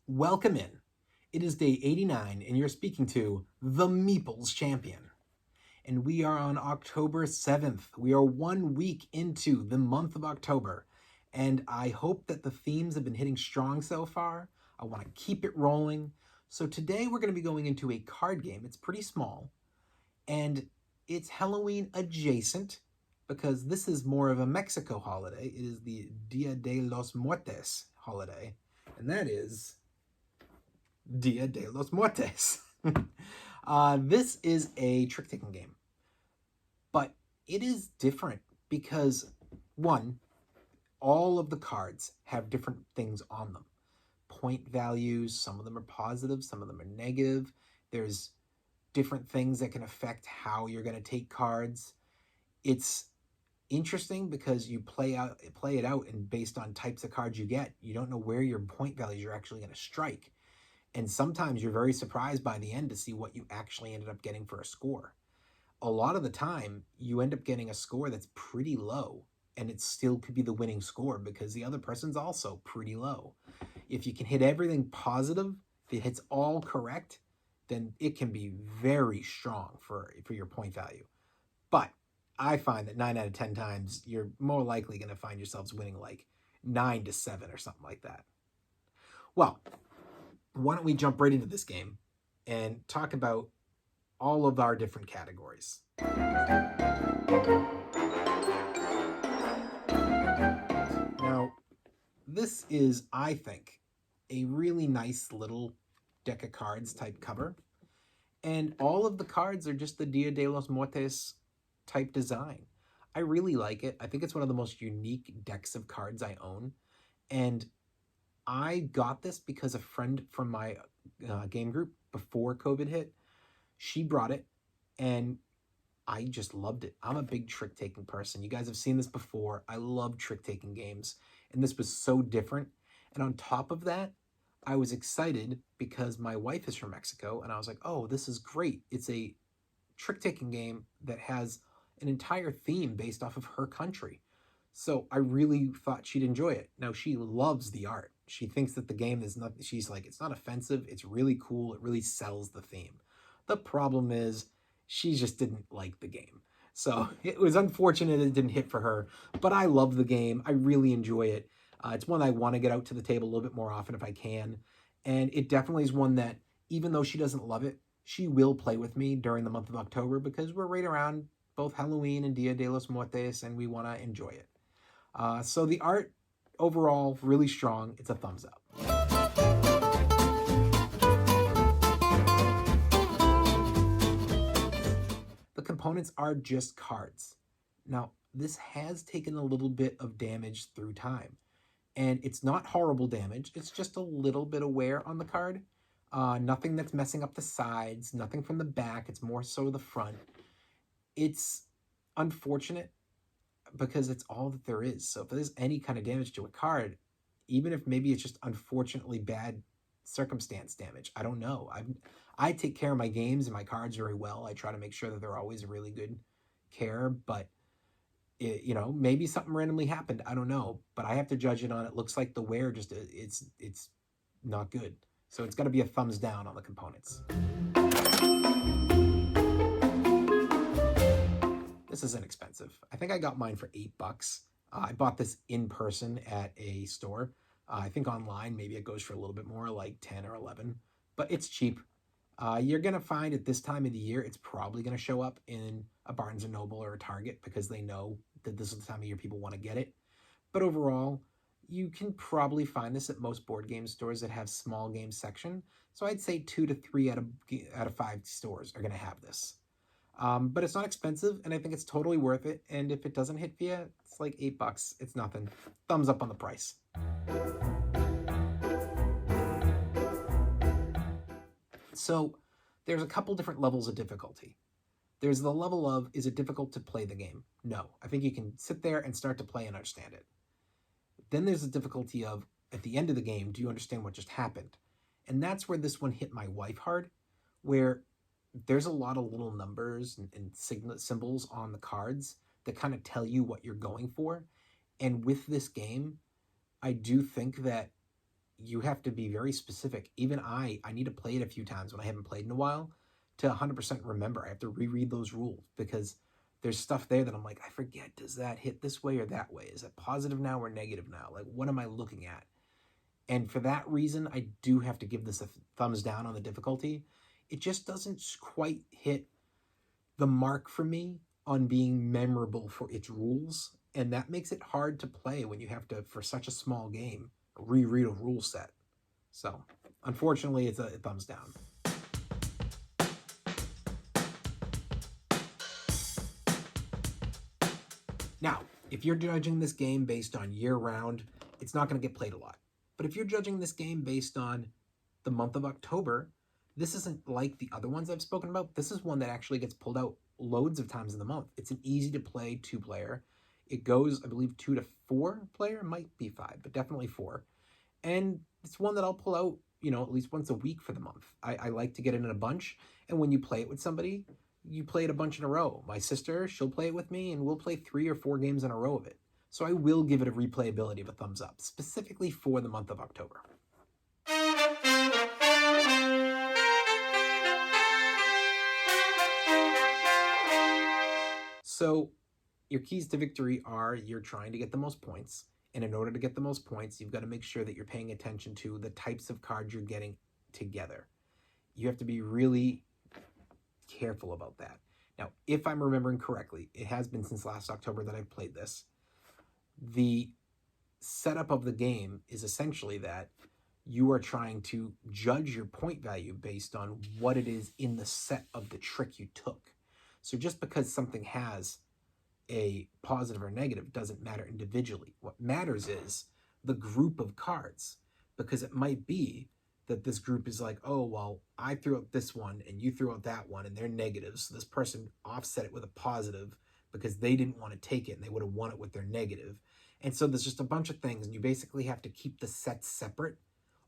Welcome in. It is day 89, and you're speaking to the Meeples Champion. And we are on October 7th. We are 1 week into the month of October. And I hope that the themes have been hitting strong so far. I want to keep it rolling. So today we're going to be going into a card game. It's pretty small. And it's Halloween adjacent because this is more of a Mexico holiday. It is the Dia De Los Muertos holiday. And that is Dia De Los Muertos. This is a trick-taking game. But it is different because, one, all of the cards have different things on them. Point values, some of them are positive, some of them are negative. There's different things that can affect how you're going to take cards. It's interesting because you play it out, and based on types of cards you get, you don't know where your point values are actually going to strike. And sometimes you're very surprised by the end to see what you actually ended up getting for a score. A lot of the time, you end up getting a score that's pretty low, and it still could be the winning score because the other person's also pretty low. If you can hit everything positive, if it hits all correct, then it can be very strong for your point value. But I find that 9 out of 10 times, you're more likely going to find yourselves winning like 9-7 or something like that. Well, why don't we jump right into this game and talk about all of our different categories. Now, this is, I think, a really nice little deck of cards type cover. And all of the cards are just the Dia de los Muertos type design. I really like it. I think it's one of the most unique decks of cards I own. And I got this because a friend from my game group before COVID hit, she brought it, and I just loved it. I'm a big trick-taking person. You guys have seen this before. I love trick-taking games, and this was so different. And on top of that, I was excited because my wife is from Mexico, and I was like, oh, this is great. It's a trick-taking game that has an entire theme based off of her country. So I really thought she'd enjoy it. Now, she loves the art. She thinks that the game is not, she's like, it's not offensive. It's really cool. It really sells the theme. The problem is she just didn't like the game. So it was unfortunate it didn't hit for her, but I love the game. I really enjoy it. It's one I want to get out to the table a little bit more often if I can. And it definitely is one that, even though she doesn't love it, she will play with me during the month of October because we're right around both Halloween and Dia de los Muertos, and we want to enjoy it. So the art overall, really strong. It's a thumbs up. The components are just cards. Now, this has taken a little bit of damage through time. And it's not horrible damage. It's just a little bit of wear on the card. Nothing that's messing up the sides. Nothing from the back. It's more so the front. It's unfortunate because it's all that there is. So if there's any kind of damage to a card, even if maybe it's just unfortunately bad circumstance damage, I don't know. I take care of my games and my cards very well. I try to make sure that they're always really good care, but maybe something randomly happened. I don't know, but I have to judge it on it. Looks like the wear just it's not good. So it's got to be a thumbs down on the components. This is inexpensive. I think I got mine for $8. I bought this in person at a store. I think online, maybe it goes for a little bit more, like 10 or 11, but it's cheap. You're going to find at this time of the year, it's probably going to show up in a Barnes & Noble or a Target because they know that this is the time of year people want to get it. But overall, you can probably find this at most board game stores that have small game section. So I'd say 2 to 3 out of 5 stores are going to have this. But it's not expensive, and I think it's totally worth it. And if it doesn't hit for you, it's like $8. It's nothing. Thumbs up on the price. So there's a couple different levels of difficulty. There's the level of, is it difficult to play the game? No. I think you can sit there and start to play and understand it. Then there's the difficulty of, at the end of the game, do you understand what just happened? And that's where this one hit my wife hard, where there's a lot of little numbers and symbols on the cards that kind of tell you what you're going for. And with this game, I do think that you have to be very specific. Even I need to play it a few times when I haven't played in a while to 100% remember. I have to reread those rules because there's stuff there that I'm like, I forget, does that hit this way or that way? Is it positive now or negative now? Like, what am I looking at? And for that reason, I do have to give this a thumbs down on the difficulty. It just doesn't quite hit the mark for me on being memorable for its rules. And that makes it hard to play when you have to, for such a small game, reread a rule set. So, unfortunately, it's a thumbs down. Now, if you're judging this game based on year-round, it's not going to get played a lot. But if you're judging this game based on the month of October, this isn't like the other ones I've spoken about. This is one that actually gets pulled out loads of times in the month. It's an easy-to-play 2-player. It goes, I believe, 2 to 4 player. It might be 5, but definitely 4. And it's one that I'll pull out, at least once a week for the month. I like to get it in a bunch. And when you play it with somebody, you play it a bunch in a row. My sister, she'll play it with me, and we'll play 3 or 4 games in a row of it. So I will give it a replayability of a thumbs up, specifically for the month of October. So your keys to victory are you're trying to get the most points. And in order to get the most points, you've got to make sure that you're paying attention to the types of cards you're getting together. You have to be really careful about that. Now, if I'm remembering correctly, it has been since last October that I've played this. The setup of the game is essentially that you are trying to judge your point value based on what it is in the set of the trick you took. So just because something has a positive or negative doesn't matter individually. What matters is the group of cards, because it might be that this group is like, oh, well, I threw out this one and you threw out that one and they're negatives. So this person offset it with a positive because they didn't want to take it and they would have won it with their negative. And so there's just a bunch of things, and you basically have to keep the sets separate,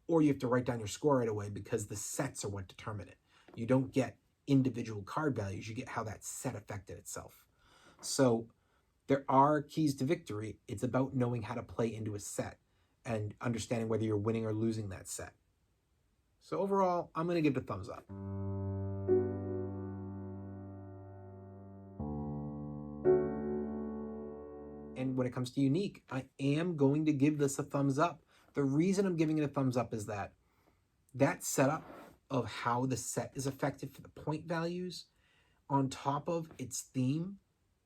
or you have to write down your score right away because the sets are what determine it. You don't get individual card values, you get how that set affected itself. So there are keys to victory. It's about knowing how to play into a set and understanding whether you're winning or losing that set. So overall, I'm going to give it a thumbs up. And when it comes to unique, I am going to give this a thumbs up. The reason I'm giving it a thumbs up is that setup of how the set is affected for the point values on top of its theme,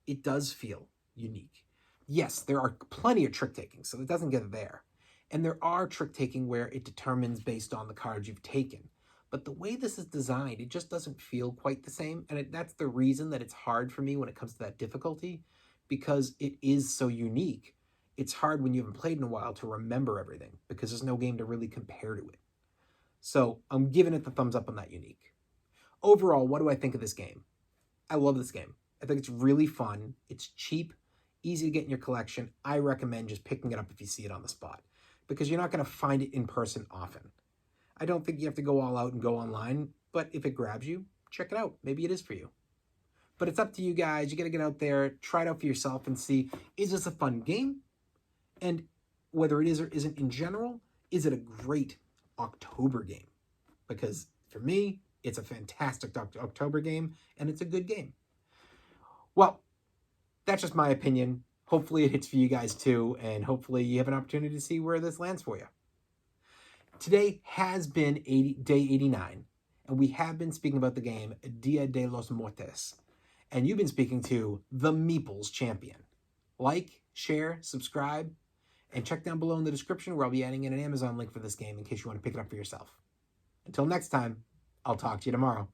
it does feel unique. Yes, there are plenty of trick taking, so it doesn't get there. And there are trick taking where it determines based on the cards you've taken. But the way this is designed, it just doesn't feel quite the same. And that's the reason that it's hard for me when it comes to that difficulty, because it is so unique. It's hard when you haven't played in a while to remember everything because there's no game to really compare to it. So I'm giving it the thumbs up on that unique. Overall, what do I think of this game? I love this game. I think it's really fun. It's cheap, easy to get in your collection. I recommend just picking it up if you see it on the spot because you're not going to find it in person often. I don't think you have to go all out and go online, but if it grabs you, check it out. Maybe it is for you. But it's up to you guys. You got to get out there, try it out for yourself and see, is this a fun game? And whether it is or isn't in general, is it a great October game? Because for me, it's a fantastic October game, and it's a good game. Well, that's just my opinion. Hopefully it hits for you guys too, and hopefully you have an opportunity to see where this lands for you. Today has been day 89, and we have been speaking about the game Dia De Los Muertos. And you've been speaking to the Meeples Champion. Like, share, subscribe, and check down below in the description where I'll be adding in an Amazon link for this game in case you want to pick it up for yourself. Until next time, I'll talk to you tomorrow.